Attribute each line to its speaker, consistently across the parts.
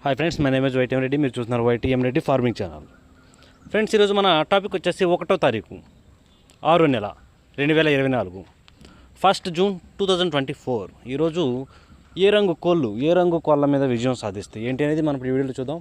Speaker 1: Hi friends, my name is YTM Reddy. మీరు చూస్తున్నారు YTM Reddy farming channel. Friends, ఈరోజు మన టాపిక్ వచ్చేసి 1వ తారీఖు 6వ నెల 2024 1 జూన్ 2024. ఈరోజు ఏ రంగు కోళ్ళ మీద విజయం సాధిస్తాయి ఏంటి అనేది మనం ఈ వీడియోలో చూద్దాం.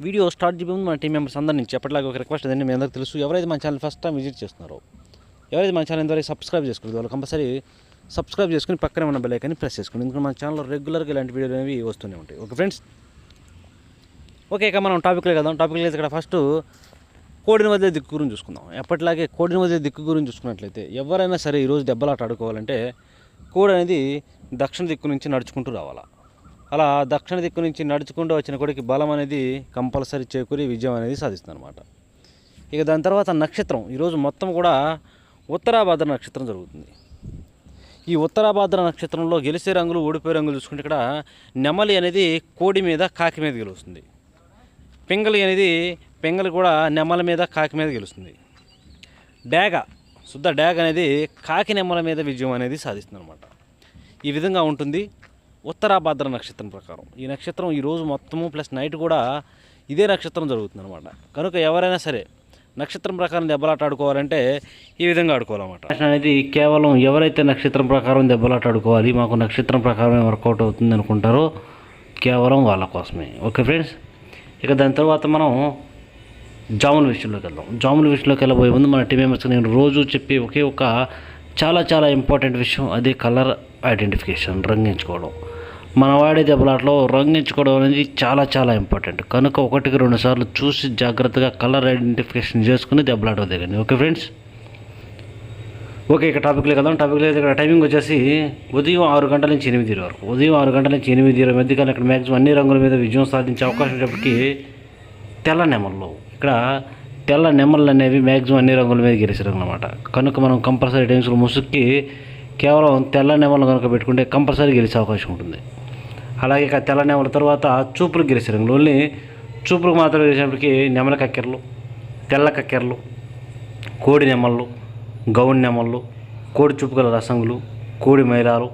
Speaker 1: వీడియో స్టార్ట్ చేయడం మన టీం మెంబర్స్ అందరి నుంచి ఎప్పటిలాగా ఒక రిక్వెస్ట్ అదండి. మీ అందరికీ తెలుసు, ఎవరైతే మన ఛానల్ ఫస్ట్ టైం విజిట్ చేస్తున్నారో, ఎవరైతే మన ఛానల్ ఇంతవరకు సబ్స్క్రైబ్ చేసుకుంటారో వాళ్ళు కంపల్సరీ సబ్స్క్రైబ్ చేసుకుని పక్కనే ఉన్న బెల్ ఐకాన్ని ప్రెస్ చేసుకోండి. ఎందుకంటే మన ఛానల్లో రెగ్యులర్గా ఇలాంటి వీడియోలు అనేవి వస్తూనే ఉంటాయి. ఓకే ఫ్రెండ్స్, ఓకే ఇక మనం టాపిక్లో వెళ్దాం. టాపిక్లో అయితే ఇక్కడ ఫస్ట్ కోడిని వదిలే దిక్కు గురించి చూసుకుందాం. ఎప్పటిలాగే కోడిని వదిలే దిక్కు గురించి చూసుకున్నట్లయితే ఎవరైనా సరే ఈరోజు దెబ్బలాట ఆడుకోవాలంటే కోడి అనేది దక్షిణ దిక్కు నుంచి నడుచుకుంటూ రావాలా. అలా దక్షిణ దిక్కు నుంచి నడుచుకుంటూ వచ్చిన కోడికి బలం అనేది కంపల్సరీ చేకూరి విజయం అనేది సాధిస్తుంది అనమాట. ఇక దాని తర్వాత నక్షత్రం ఈరోజు మొత్తం కూడా ఉత్తరాభాద్ర నక్షత్రం జరుగుతుంది. ఈ ఉత్తరాభాద్ర నక్షత్రంలో గెలిచే రంగులు ఓడిపోయే రంగులు చూసుకుంటే ఇక్కడ నెమలి అనేది కోడి మీద కాకి మీద గెలుస్తుంది. పెంగలి కూడా నెమల మీద కాకి మీద గెలుస్తుంది. శుద్ధ డాగ్ అనేది కాకి నెమల మీద విజయం అనేది సాధిస్తుంది అనమాట. ఈ విధంగా ఉంటుంది ఉత్తరాభాద్ర నక్షత్రం ప్రకారం. ఈ నక్షత్రం ఈరోజు మొత్తము ప్లస్ నైట్ కూడా ఇదే నక్షత్రం జరుగుతుంది అనమాట. కనుక ఎవరైనా సరే నక్షత్రం ప్రకారం దెబ్బలాట ఆడుకోవాలంటే ఈ విధంగా ఆడుకోవాలన్నమాట. అనేది కేవలం ఎవరైతే నక్షత్రం ప్రకారం దెబ్బలాట ఆడుకోవాలి, మాకు నక్షత్రం ప్రకారమే వర్కౌట్ అవుతుంది అనుకుంటారో కేవలం వాళ్ళ కోసమే. ఓకే ఫ్రెండ్స్, ఇక దాని తర్వాత మనం జాముల విషయంలోకి వెళ్దాం. జాముల విషయంలోకి వెళ్ళబోయే ముందు మన టీం మెంబర్స్కి నేను రోజు చెప్పి ఒకే ఒక చాలా ఇంపార్టెంట్ విషయం, అదే కలర్ ఐడెంటిఫికేషన్, రంగు ఎంచుకోవడం. మన వాడే దెబ్బలాటలో రంగు ఎంచుకోవడం అనేది చాలా ఇంపార్టెంట్. కనుక 1-2 సార్లు చూసి జాగ్రత్తగా కలర్ ఐడెంటిఫికేషన్ చేసుకుని దెబ్బలాట దిగండి. ఓకే ఫ్రెండ్స్, ఓకే ఇక టాపిక్లో కదా. టాపిక్లో ఇక్కడ టైమింగ్ వచ్చేసి ఉదయం 6 గంటల నుంచి 8 వరకు. ఉదయం 6 గంటల నుంచి 8 మధ్య కానీ ఇక్కడ మ్యాక్సిమం అన్ని రంగుల మీద విజయం సాధించే అవకాశం ఉన్నప్పటికీ తెల్ల నెమళ్ళు, ఇక్కడ తెల్ల నెమళ్ళు అనేవి మ్యాక్సిమం అన్ని రంగుల మీద గెలిచే రంగులు అనమాట. కనుక మనం కంపల్సరీ టైమ్స్లో ముసుక్కి కేవలం తెల్ల నెమళ్ళు కనుక పెట్టుకుంటే కంపల్సరీ గెలిచే అవకాశం ఉంటుంది. అలాగే ఇక తెల్ల నెమల తర్వాత చూపులు గెలిచే రంగులు, ఓన్లీ చూపులకు మాత్రం గెలిచినప్పటికీ నెమల కక్కెరలు, తెల్ల కక్కెరలు, కోడి నెమళ్ళు, గౌన్ నెమళ్ళు, కోడి చూపుగల రసంగులు, కోడి మైలాలు,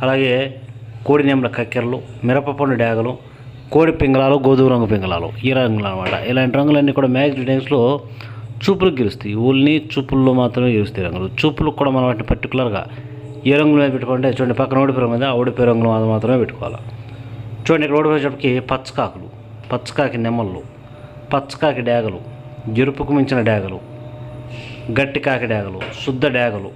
Speaker 1: అలాగే కోడి నెమల కక్కెరలు, మిరపపండు డాగలు, కోడి పింగళాలు, గోధుమ రంగు పింగళాలు, ఈ రంగులు అనమాట. ఇలాంటి రంగులన్నీ కూడా మ్యాక్సిమం టైమ్స్లో చూపులకు గెలుస్తాయి. ఓన్లీ చూపుల్లో మాత్రమే గెలుస్తాయి రంగులు. చూపులకు కూడా మనం వాటిని పర్టికులర్గా ఏ రంగుల మీద పెట్టుకుంటే చూడండి, పక్కన ఓడిపోయే మీద ఓడిపోయే రంగులు మాత్రమే పెట్టుకోవాలి. చూడండి, ఇక్కడ ఓడిపోయేటప్పటికి పచ్చకాకులు, పచ్చకాకి నెమళ్ళు, పచ్చకాకి డాగలు, ఎరుపుకు మించిన డాగలు, గట్టి కాకి డాగలు, శుద్ధ డాగలు,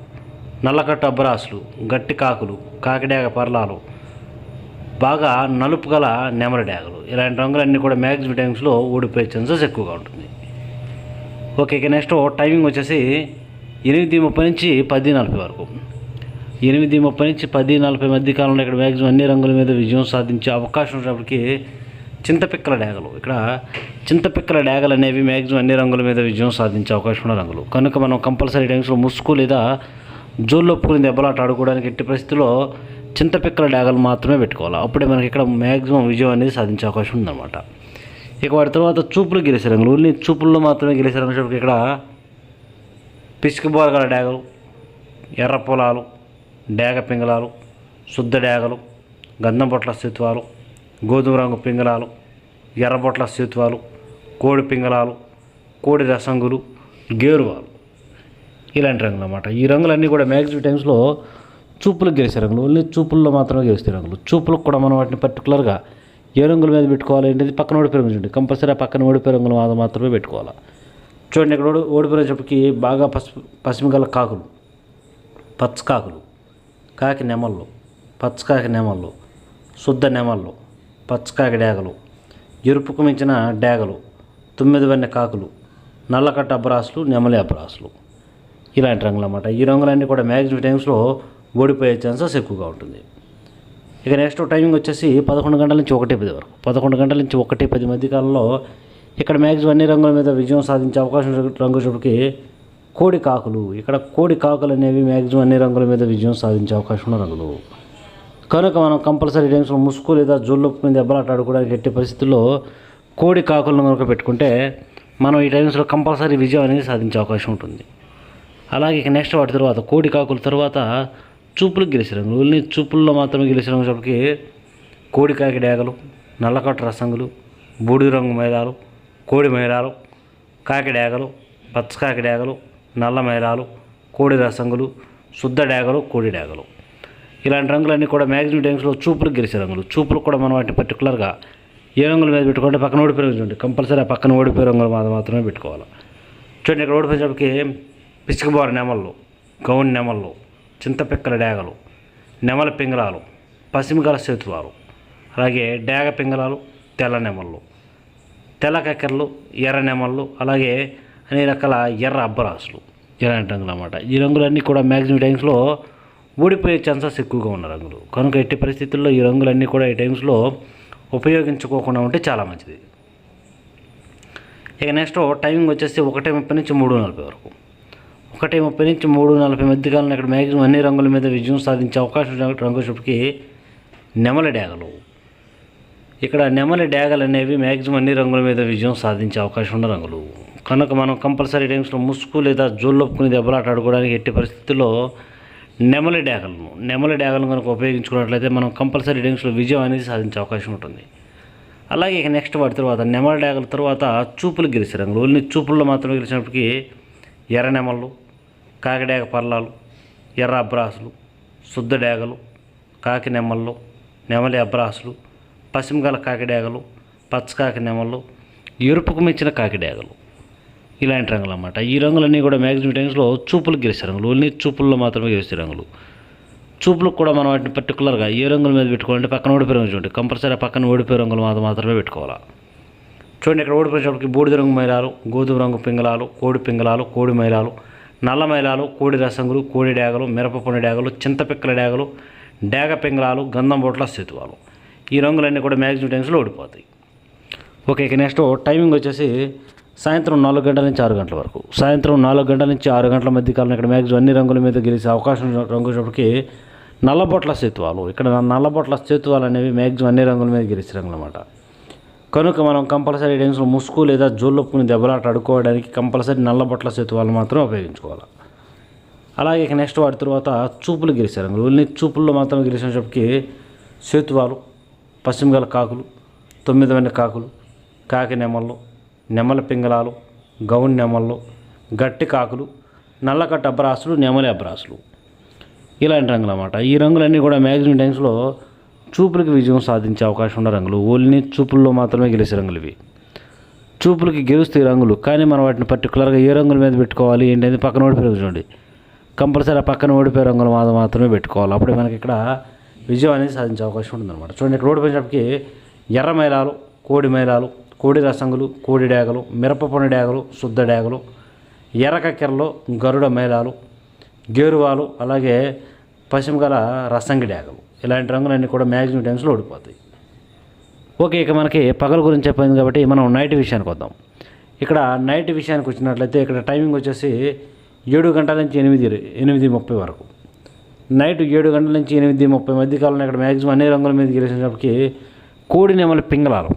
Speaker 1: నల్లకట్టు అబ్బరాసులు, గట్టి కాకులు, కాకిడాగ పర్లాలు, బాగా నలుపు గల నెమల డాగలు, ఇలాంటి రంగులన్నీ కూడా మ్యాక్సిమం టైమ్స్లో ఓడిపోయే ఛాన్సెస్ ఎక్కువగా ఉంటుంది. ఓకే ఇక నెక్స్ట్ టైమింగ్ వచ్చేసి 8:30 నుంచి 10:40 వరకు. 8:30 నుంచి 10:40 మధ్య కాలంలో ఇక్కడ మ్యాక్సిమం అన్ని రంగుల మీద విజయం సాధించే అవకాశం ఉన్నప్పటికీ చింతపిక్కల డాగలు, ఇక్కడ చింతపిక్కల డాగలు అనేవి మ్యాక్సిమం అన్ని రంగుల మీద విజయం సాధించే అవకాశం ఉన్న రంగులు. కనుక మనం కంపల్సరీ టైమ్స్లో ముసుగు లేదా జోల్లో పూరిని దెబ్బలాట ఆడుకోవడానికి ఎట్టి పరిస్థితుల్లో చింతపిక్కల డాగలు మాత్రమే పెట్టుకోవాలి. అప్పుడే మనకి ఇక్కడ మ్యాక్సిమం విజయం అనేది సాధించే అవకాశం ఉందన్నమాట. ఇక వాటి తర్వాత చూపులు గెలిచే రంగులు, ఓన్లీ చూపుల్లో మాత్రమే గెలిచే రంగులు. ఇక్కడ పిసికి బోరగల డాగలు, ఎర్ర పొలాలు, డాగ పింగళాలు, శుద్ధ డాగలు, గంధం పొట్ల స్థిత్వాలు, గోధుమ రంగు పింగళాలు, ఎర్రబొట్ల స్థిత్వాలు, కోడి పింగళాలు, కోడి రసంగులు, గేరువాలు, ఇలాంటి రంగులు అన్నమాట. ఈ రంగులన్నీ కూడా మ్యాక్సిమం టైమ్స్లో చూపులకు గెలిచే రంగులు, ఓన్లీ చూపుల్లో మాత్రమే గెలిచే రంగులు. చూపులకు కూడా మనం వాటిని పర్టికులర్గా ఏ రంగుల మీద పెట్టుకోవాలి అనేది పక్కన ఓడిపోయే రంగులు ఉంటుంది. కంపల్సరీ పక్కన ఓడిపోయే రంగులు మాత్రమే పెట్టుకోవాలి. చూడండి, ఇక్కడ ఓడిపోయేటప్పటికి బాగా పసిమిగల కాకులు, పచ్చకాకులు, కాకి నెమళ్ళు, పచ్చకాకి నెమళ్ళు, శుద్ధ నెమళ్ళు, పచ్చకాకి డాగలు, ఎరుపుకు మించిన డాగలు, 9 వన్నె కాకులు, నల్లకట్ట అబ్బరాసులు, నెమలి అబ్బరాసులు, ఇలాంటి రంగులు అన్నమాట. ఈ రంగులన్నీ కూడా మ్యాక్సిమం టైమ్స్లో ఓడిపోయే ఛాన్సెస్ ఎక్కువగా ఉంటుంది. ఇక నెక్స్ట్ టైమింగ్ వచ్చేసి 11 గంటల నుంచి 1:10 వరకు. 11 గంటల నుంచి 1:10 మధ్య కాలంలో ఇక్కడ మ్యాక్సిమం అన్ని రంగుల మీద విజయం సాధించే అవకాశం రంగు చూపుకి కోడి కాకులు, ఇక్కడ కోడి కాకులు అనేవి మ్యాక్సిమం అన్ని రంగుల మీద విజయం సాధించే అవకాశం ఉన్న రంగులు. కనుక మనం కంపల్సరీ టైమ్స్లో ముసుగు లేదా జోల్లో మీద దెబ్బలాట ఆడుకోవడానికి ఎట్టి పరిస్థితుల్లో కోడి కాకులను కనుక పెట్టుకుంటే మనం ఈ టైమ్స్లో కంపల్సరీ విజయం అనేది సాధించే అవకాశం ఉంటుంది. అలాగే ఇక నెక్స్ట్ వాటి తర్వాత కోడి కాకుల తర్వాత చూపులకు గెలిచే రంగులు, ఓన్లీ చూపుల్లో మాత్రమే గెలిచే రంగులకి కోడి కాకి డాగలు, నల్లకట్టు రసంగులు, బూడిద రంగు మైలాలు, కోడి మైలాలు, కాకి డేగలు, పచ్చ కాకి డేగలు, నల్ల మైలాలు, కోడి రసంగులు, శుద్ధ డేగలు, కోడి డేగలు. ఇలాంటి రంగులన్నీ కూడా మ్యాక్సిమం టైమ్స్లో చూపులకు గెలిచే రంగులు. చూపులకు కూడా మనం వాటిని పర్టికులర్గా ఏ రంగుల మీద పెట్టుకుంటే పక్కన ఓడిపోయే రంగులు ఉంటాయి. కంపల్సరీ ఆ పక్కన ఓడిపోయే రంగులు మాత్రమే పెట్టుకోవాలి. చూడండి, ఇక్కడ ఓడిపోయేటప్పటికి పిచ్చుకబోర నెమళ్ళు, గౌన్ నెమళ్ళు, చింతపిక్కల డేగలు, నెమల పింగళాలు, పసిమిగల సేతువాలు, అలాగే డేగ పింగళాలు, తెల్ల నెమళ్ళు, తెల్ల కక్కెరలు, ఎర్ర నెమళ్ళు, అలాగే అన్ని రకాల ఎర్ర అబ్బరాసులు. ఇలాంటి రంగులు అన్నమాట. ఈ రంగులన్నీ కూడా మ్యాక్సిమం టైమ్స్లో ఓడిపోయే ఛాన్సెస్ ఎక్కువగా ఉన్న రంగులు. కనుక ఎట్టి పరిస్థితుల్లో ఈ రంగులన్నీ కూడా ఈ టైమ్స్లో ఉపయోగించుకోకుండా ఉంటే చాలా మంచిది. ఇక నెక్స్ట్ టైమింగ్ వచ్చేసి 1:30 నుంచి 3:40 వరకు. 1:30 నుంచి 3:40 మధ్య కాలంలో ఇక్కడ మ్యాక్సిమం అన్ని రంగుల మీద విజయం సాధించే అవకాశం రంగు చూపుకి నెమలి డేగలు. ఇక్కడ నెమలి డేగలు అనేవి మ్యాక్సిమం అన్ని రంగుల మీద విజయం సాధించే అవకాశం ఉన్న రంగులు. కనుక మనం కంపల్సరీ టైమ్స్లో ముసుగు లేదా జోళ్ళొప్పుకుని దెబ్బలాట ఆడుకోవడానికి ఎట్టి పరిస్థితుల్లో నెమలి డేగలను కనుక ఉపయోగించుకున్నట్లయితే మనం కంపల్సరీ టైమ్స్లో విజయం అనేది సాధించే అవకాశం ఉంటుంది. అలాగే ఇక నెక్స్ట్ వాటి తర్వాత నెమలి డేగల తర్వాత చూపులు గెలిచే రంగులు. ఓన్లీ చూపుల్లో మాత్రమే గెలిచినప్పటికీ ఎర్ర నెమళ్ళు, కాకిడేగ పర్లాలు, ఎర్ర అబ్రాసులు, శుద్ధ డేగలు, కాకి నెమళ్ళు, నెమలి అబ్రాసులు, పసిమిగల కాకిడేగలు, పచ్చకాకి నెమళ్ళు, ఎరుపుకు మించిన కాకిడేగలు. ఇలాంటి రంగులు అన్నమాట. ఈ రంగులన్నీ కూడా మ్యాక్సిమం టైమ్స్లో చూపులకు గెలిచే రంగులు. ఓన్లీ చూపుల్లో మాత్రమే గెలిచే రంగులు. చూపులకు కూడా మనం వాటిని పర్టికులర్గా ఏ రంగుల మీద పెట్టుకోవాలంటే పక్కన ఓడిపోయే రంగులు చూడండి. కంపల్సరీ పక్కన ఓడిపోయే రంగులు మాత్రమే పెట్టుకోవాలి. చూడండి, ఇక్కడ ఓడిపోయేటప్పటికి బూడిద రంగు మైలాలు, గోధుమ రంగు పింగళాలు, కోడి పింగళాలు, కోడి మైలాలు, నల్ల మైలాలు, కోడి రసంగులు, కోడి డేగలు, మిరపపొండి డేగలు, చింతపిక్కల డేగలు, డేగ పింగళాలు, గంధం బొట్ల సేతువాలు. ఈ రంగులన్నీ కూడా మ్యాక్సిమం టైమ్స్లో ఓడిపోతాయి. ఓకే, ఇక నెక్స్ట్ టైమింగ్ వచ్చేసి సాయంత్రం 4 గంటల నుంచి 6 గంటల వరకు. సాయంత్రం 4 గంటల నుంచి 6 గంటల మధ్య కాలంలో ఇక్కడ మ్యాక్సిమం అన్ని రంగుల మీద గెలిచే అవకాశం రంగు చూపుకి నల్లబొట్ల సేతువాలు. ఇక్కడ నల్లబొట్ల సేతువాలు అనేవి మ్యాక్సిమం అన్ని రంగుల మీద గెలిచే రంగులు అన్నమాట. కనుక మనం కంపల్సరీ టైమ్స్లో ముసుగు లేదా జోళ్ళొప్పుకుని దెబ్బలాట ఆడుకోవడానికి కంపల్సరీ నల్లబొట్ల సేతువాలు మాత్రం ఉపయోగించుకోవాలి. అలాగే ఇక నెక్స్ట్ వాటి తర్వాత చూపులు గెలిచే రంగులు. ఓన్లీ చూపుల్లో మాత్రం గెలిచినప్పటికీ సేతువాలు, పశ్చిమగల కాకులు, 9 వెన్న కాకులు, కాకి నెమళ్ళు, నెమల పింగళాలు, గౌన్ నెమళ్ళు, గట్టి కాకులు, నల్లకట్టు అబ్రాసులు, నెమలి అబ్రాసులు. ఇలాంటి రంగులు అన్నమాట. ఈ రంగులన్నీ కూడా మ్యాక్సిమం టైమ్స్లో చూపులకి విజయం సాధించే అవకాశం ఉన్న రంగులు. ఓన్లీ చూపుల్లో మాత్రమే గెలిచే రంగులు ఇవి. చూపులకి గెలుస్తాయి రంగులు, కానీ మనం వాటిని పర్టికులర్గా ఏ రంగుల మీద పెట్టుకోవాలి ఏంటంటే పక్కన ఓడిపోయే చూడండి. కంపల్సరీ పక్కన ఓడిపోయే రంగులు మాత్రమే పెట్టుకోవాలి. అప్పుడే మనకి ఇక్కడ విజయం అనేది సాధించే అవకాశం ఉంటుందన్నమాట. చూడండి, ఇక్కడ ఓడిపోయినప్పటికీ ఎర్ర మైలాలు, కోడి మైలాలు, కోడి రసంగులు, కోడి డేగలు, మిరపపొండి డేగలు, శుద్ధ డేగలు, ఎర్ర కక్కెరలు, గరుడ మైలాలు, గేరువాలు, అలాగే పశ్చిమగల రసంగి డేగలు. ఇలాంటి రంగులన్నీ కూడా మ్యాక్సిమం టైమ్స్లో ఓడిపోతాయి. ఓకే, ఇక మనకి పగల గురించి చెప్పింది కాబట్టి మనం నైట్ విషయానికి వద్దాం. ఇక్కడ నైట్ విషయానికి వచ్చినట్లయితే ఇక్కడ టైమింగ్ వచ్చేసి 7 గంటల నుంచి 8:30 వరకు. నైట్ 7 గంటల నుంచి 8:30 మధ్య కాలంలో ఇక్కడ మ్యాక్సిమం అన్ని రంగుల మీద గెలిచినప్పటికీ కోడి నెమలి పింగళాలు.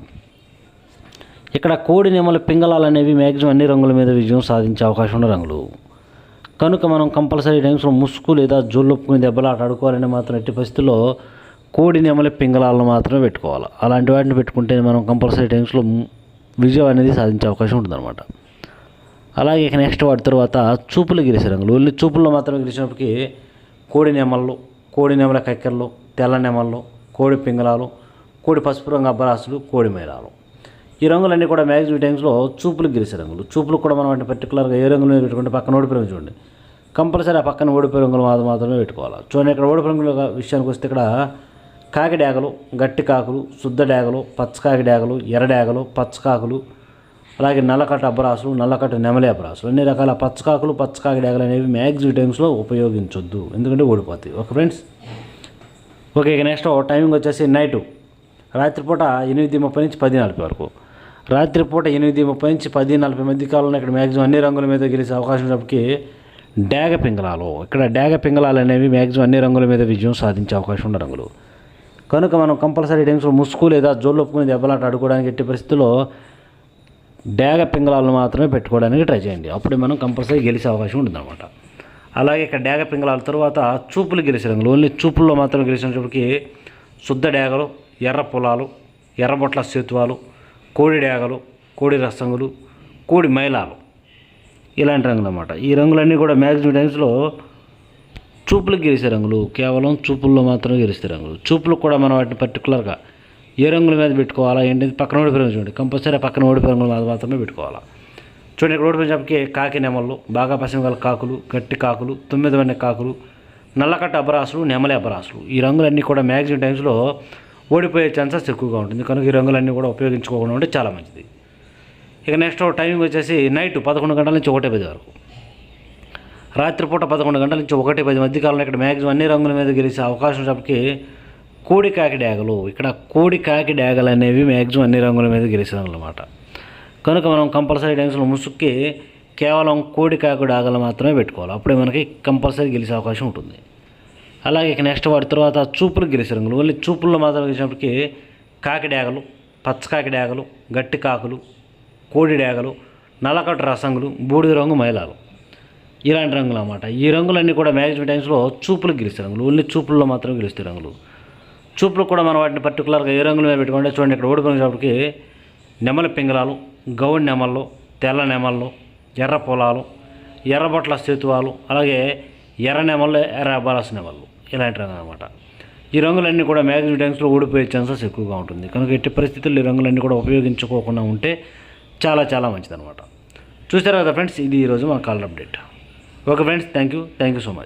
Speaker 1: ఇక్కడ కోడి నెమలి పింగళాలు అనేవి మ్యాక్సిమం అన్ని రంగుల మీద విజయం సాధించే అవకాశం ఉన్న రంగులు. కనుక మనం కంపల్సరీ టైమ్స్లో ముసుగు లేదా జోళ్ళొప్పుకుని దెబ్బలాట ఆడుకోవాలని మాత్రం ఎట్టి పరిస్థితుల్లో కోడి నెమలి పింగళాలను మాత్రమే పెట్టుకోవాలి. అలాంటి వాటిని పెట్టుకుంటే మనం కంపల్సరీ టైమ్స్లో విజయం అనేది సాధించే అవకాశం ఉంటుందన్నమాట. అలాగే ఇక నెక్స్ట్ వాటి తర్వాత చూపులు గెలిచే రంగులు. ఓన్లీ చూపుల్లో మాత్రమే గెలిచినప్పటికీ కోడి నెమళ్ళు, కోడి నెమల కక్కెరలు, తెల్ల నెమళ్ళు, కోడి పింగళాలు, కోడి పసుపు రంగు అబ్బరాసులు, కోడి మైలాలు. ఈ రంగులన్నీ కూడా మ్యాక్సిమం టైమ్స్లో చూపులు గెలిచే రంగులు. చూపులు కూడా మనం వాటిని పర్టికులర్గా ఏ రంగులు పెట్టుకుంటే పక్కన ఓడిపోయే రంగు చూడండి. కంపల్సరీ ఆ పక్కన ఓడిపోయే రంగులు మాత్రమే పెట్టుకోవాలి. చూడండి, ఇక్కడ ఓడిపోయే రంగుల విషయానికి వస్తే ఇక్కడ కాకి డేగలు, గట్టి కాకులు, శుద్ధ డేగలు, పచ్చకాకి డేగలు, ఎర్ర డేగలు, పచ్చకాకులు, అలాగే నల్లకట్టు అబ్బరాసులు, నల్లకట్టు నెమలి అబ్బరాసులు. అన్ని రకాల పచ్చకాకులు, పచ్చకాకి డేగలు అనేవి మ్యాక్సిమం టైమ్స్లో ఉపయోగించొద్దు, ఎందుకంటే ఓడిపోతాయి. Okay friends. ఓకే, ఇక నెక్స్ట్ టైమింగ్ వచ్చేసి నైటు రాత్రిపూట 8:30 నుంచి 10:40 వరకు. రాత్రిపూట 8:30 నుంచి 10:40 మధ్య కాలంలో ఇక్కడ మ్యాక్సిమం అన్ని రంగుల మీద గెలిచే అవకాశం ఉన్నప్పటికీ డేగ పింగళాలు. ఇక్కడ డేగ పింగళాలు అనేవి మ్యాక్సిమం అన్ని రంగుల మీద విజయం సాధించే అవకాశం ఉన్న రంగులు. కనుక మనం కంపల్సరీ టైమ్స్లో ముసుగు లేదా జోళ్ళొప్పుకుని దెబ్బలాట ఆడుకోవడానికి ఎట్టి పరిస్థితుల్లో డేగ పింగళాలను మాత్రమే పెట్టుకోవడానికి ట్రై చేయండి. అప్పుడే మనం కంపల్సరీ గెలిచే అవకాశం ఉంటుందన్నమాట. అలాగే ఇక్కడ డేగ పింగళాల తర్వాత చూపులు గెలిచే రంగులు. ఓన్లీ చూపుల్లో మాత్రం గెలిచినప్పటికీ శుద్ధ డేగలు, ఎర్ర పొలాలు, ఎర్రబొట్ల సేతువాలు, కోడి డేగలు, కోడి రసంగులు, కోడి మైలాలు, ఇలాంటి రంగులు అన్నమాట. ఈ రంగులన్నీ కూడా మ్యాక్సిమం టైమ్స్లో చూపులకు గెలిచే రంగులు, కేవలం చూపుల్లో మాత్రమే గెలిచే రంగులు. చూపులకు కూడా మనం వాటిని పర్టికులర్గా ఏ రంగుల మీద పెట్టుకోవాలా ఏంటి పక్కన ఓడిపోయిన చూడండి, కంపల్సరీ పక్కన ఓడిపోయిన రంగుల మీద మాత్రమే పెట్టుకోవాలా. చూడండి, ఇక్కడ ఓడిపోయినప్పటికీ కాకి నెమళ్ళు, బాగా పసిమగల కాకులు, గట్టి కాకులు, 9 వన్నె కాకులు, నల్లకట్ట అబరాసులు, నెమలి అబరాసులు, ఈ రంగులన్నీ కూడా మ్యాక్సిమం టైమ్స్లో ఓడిపోయే ఛాన్సెస్ ఎక్కువగా ఉంటుంది. కనుక ఈ రంగులన్నీ కూడా ఉపయోగించుకోకుండా ఉంటే చాలా మంచిది. ఇక నెక్స్ట్ టైమింగ్ వచ్చేసి నైట్ 11 గంటల నుంచి 1:10 వరకు, రాత్రిపూట 11 గంటల నుంచి 1:10 మధ్యకాలంలో ఇక్కడ మ్యాక్సిమం అన్ని రంగుల మీద గెలిచే అవకాశం ఉన్నప్పటికీ కోడి కాకి డేగలు, ఇక్కడ కోడి కాకి డేగలు అనేవి మ్యాక్సిమం అన్ని రంగుల మీద గెలిచే రంగులు అన్నమాట. కనుక మనం కంపల్సరీ టైమ్స్లో ముసుక్కి కేవలం కోడి కాకి డేగలు మాత్రమే పెట్టుకోవాలి. అప్పుడే మనకి కంపల్సరీ గెలిచే అవకాశం ఉంటుంది. అలాగే ఇక నెక్స్ట్ వాటి తర్వాత చూపులకు గెలిచే రంగులు, ఓన్లీ చూపుల్లో మాత్రం గెలిచినప్పటికీ కాకి డేగలు, పచ్చకాకి డేగలు, గట్టి కాకులు, కోడి డేగలు, నల్లకట్టు రసంగులు, బూడిద రంగు మైలాలు, ఇలాంటి రంగులు అన్నమాట. ఈ రంగులన్నీ కూడా మ్యాక్సిమం టైమ్స్లో చూపులకు గెలిచే రంగులు, ఓన్లీ చూపుల్లో మాత్రమే గెలుస్తాయి రంగులు. చూపులకు కూడా మనం వాటిని పర్టికులర్గా ఏ రంగుల మీద పెట్టుకుంటే చూడండి, ఇక్కడ ఓడిపోయినప్పటికీ నెమలి పింగళాలు, గౌడి నెమళ్ళు, తెల్ల నెమళ్ళు, ఎర్ర పొలాలు, ఎర్రబొట్ల సేతువాలు, అలాగే ఎర్ర నెమళ్ళు, ఎర్ర అబారస్ నెమళ్ళు, ఇలాంటి రంగులు అనమాట. ఈ రంగులన్నీ కూడా మ్యాక్సిమం టైమ్స్లో ఓడిపోయే ఛాన్సెస్ ఎక్కువగా ఉంటుంది. కనుక ఎట్టి పరిస్థితుల్లో ఈ రంగులన్నీ కూడా ఉపయోగించుకోకుండా ఉంటే చాలా చాలా మంచిదన్నమాట. చూసారు కదా ఫ్రెండ్స్, ఇది ఈరోజు మన caller update. Okay friends, thank you so much.